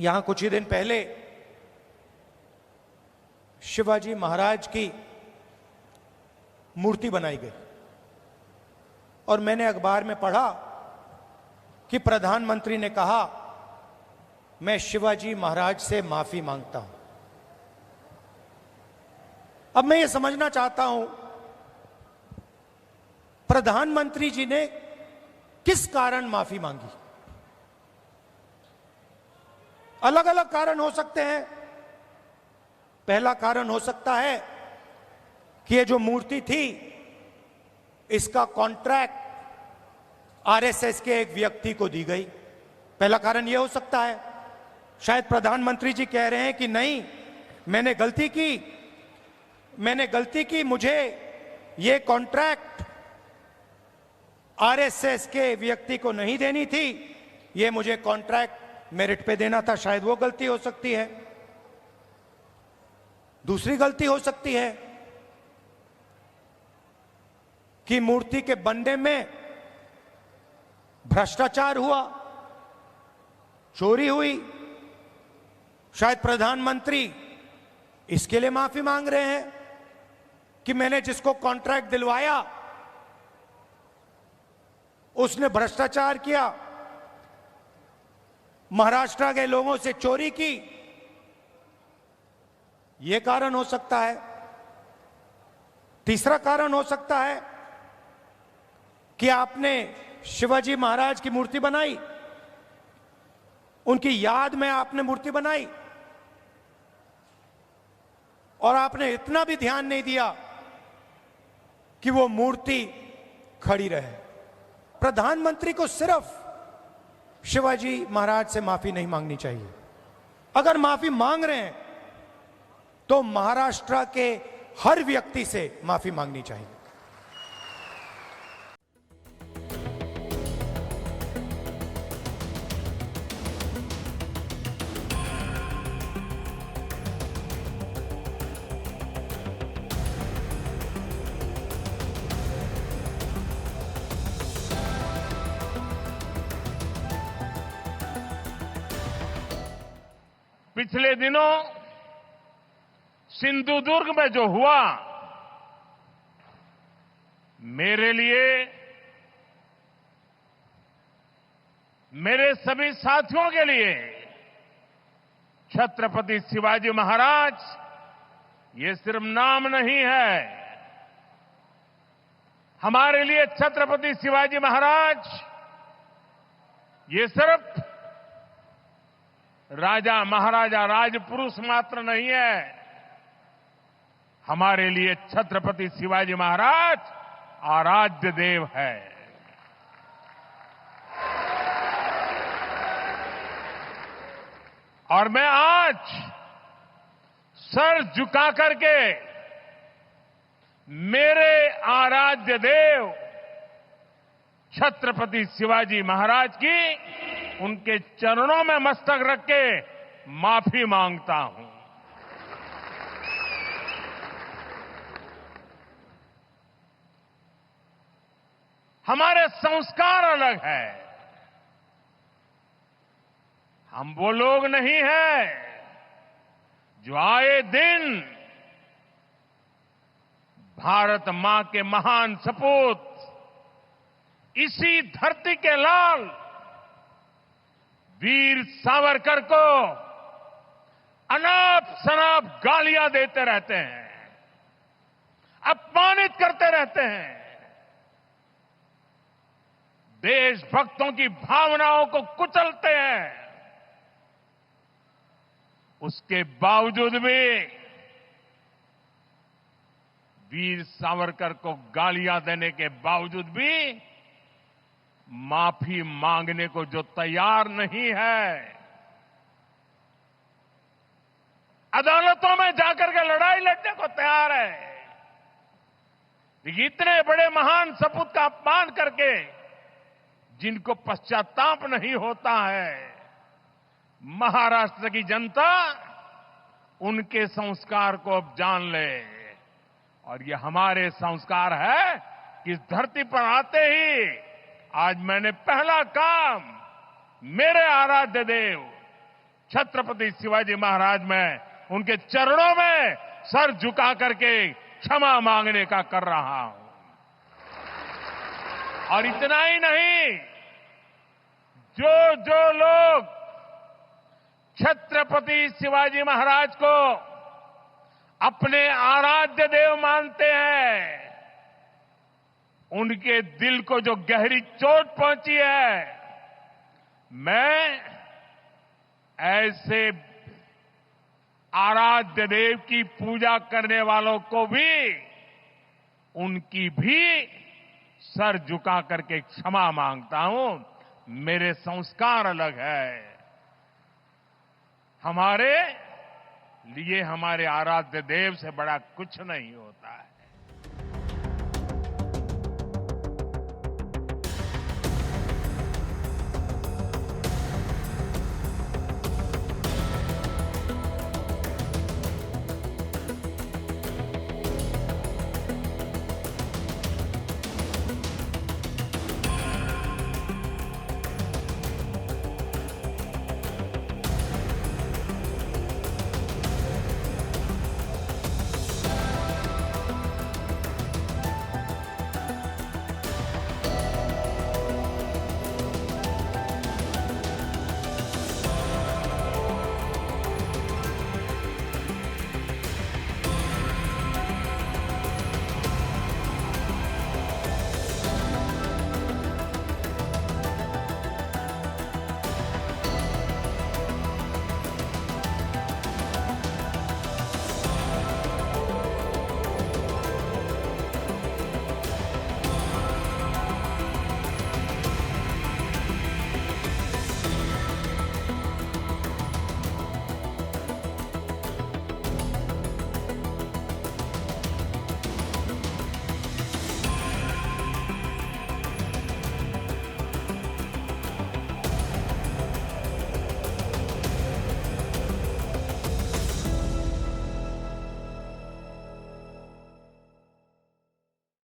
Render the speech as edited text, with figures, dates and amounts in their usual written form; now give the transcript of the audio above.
यहां कुछ ही दिन पहले शिवाजी महाराज की मूर्ति बनाई गई और मैंने अखबार में पढ़ा कि प्रधानमंत्री ने कहा मैं शिवाजी महाराज से माफी मांगता हूं। अब मैं ये समझना चाहता हूं प्रधानमंत्री जी ने किस कारण माफी मांगी। अलग अलग कारण हो सकते हैं। पहला कारण हो सकता है कि ये जो मूर्ति थी इसका कॉन्ट्रैक्ट आरएसएस के एक व्यक्ति को दी गई। पहला कारण यह हो सकता है। शायद प्रधानमंत्री जी कह रहे हैं कि नहीं, मैंने गलती की, मुझे ये कॉन्ट्रैक्ट आरएसएस के व्यक्ति को नहीं देनी थी, ये मुझे कॉन्ट्रैक्ट मेरिट पे देना था। शायद वो गलती हो सकती है। दूसरी गलती हो सकती है कि मूर्ति के बनने में भ्रष्टाचार हुआ, चोरी हुई। शायद प्रधानमंत्री इसके लिए माफी मांग रहे हैं कि मैंने जिसको कॉन्ट्रैक्ट दिलवाया उसने भ्रष्टाचार किया, महाराष्ट्र के लोगों से चोरी की। यह कारण हो सकता है। तीसरा कारण हो सकता है कि आपने शिवाजी महाराज की मूर्ति बनाई, उनकी याद में आपने मूर्ति बनाई और आपने इतना भी ध्यान नहीं दिया कि वो मूर्ति खड़ी रहे। प्रधानमंत्री को सिर्फ शिवाजी महाराज से माफी नहीं मांगनी चाहिए। अगर माफी मांग रहे हैं तो महाराष्ट्र के हर व्यक्ति से माफी मांगनी चाहिए। पिछले दिनों सिंधुदुर्ग में जो हुआ, मेरे लिए, मेरे सभी साथियों के लिए छत्रपति शिवाजी महाराज ये सिर्फ नाम नहीं है। हमारे लिए छत्रपति शिवाजी महाराज ये सिर्फ राजा महाराजा राजपुरुष मात्र नहीं है। हमारे लिए छत्रपति शिवाजी महाराज आराध्य देव है। और मैं आज सर झुका करके मेरे आराध्य देव छत्रपति शिवाजी महाराज की उनके चरणों में मस्तक रख के माफी मांगता हूं। हमारे संस्कार अलग है। हम वो लोग नहीं हैं जो आए दिन भारत मां के महान सपूत इसी धरती के लाल वीर सावरकर को अनाप शनाप गालियां देते रहते हैं, अपमानित करते रहते हैं, देशभक्तों की भावनाओं को कुचलते हैं। उसके बावजूद भी वीर सावरकर को गालियां देने के बावजूद भी माफी मांगने को जो तैयार नहीं है, अदालतों में जाकर के लड़ाई लड़ने को तैयार है, इतने बड़े महान सपूत का अपमान करके जिनको पश्चाताप नहीं होता है, महाराष्ट्र की जनता उनके संस्कार को अब जान ले। और ये हमारे संस्कार है कि इस धरती पर आते ही आज मैंने पहला काम मेरे आराध्य देव छत्रपति शिवाजी महाराज में, उनके चरणों में सर झुका करके क्षमा मांगने का कर रहा हूं। और इतना ही नहीं, जो जो लोग छत्रपति शिवाजी महाराज को अपने आराध्य देव मानते हैं, उनके दिल को जो गहरी चोट पहुंची है, मैं ऐसे आराध्य देव की पूजा करने वालों को भी, उनकी भी सर झुका करके क्षमा मांगता हूं। मेरे संस्कार अलग है। हमारे लिए हमारे आराध्य देव से बड़ा कुछ नहीं होता है।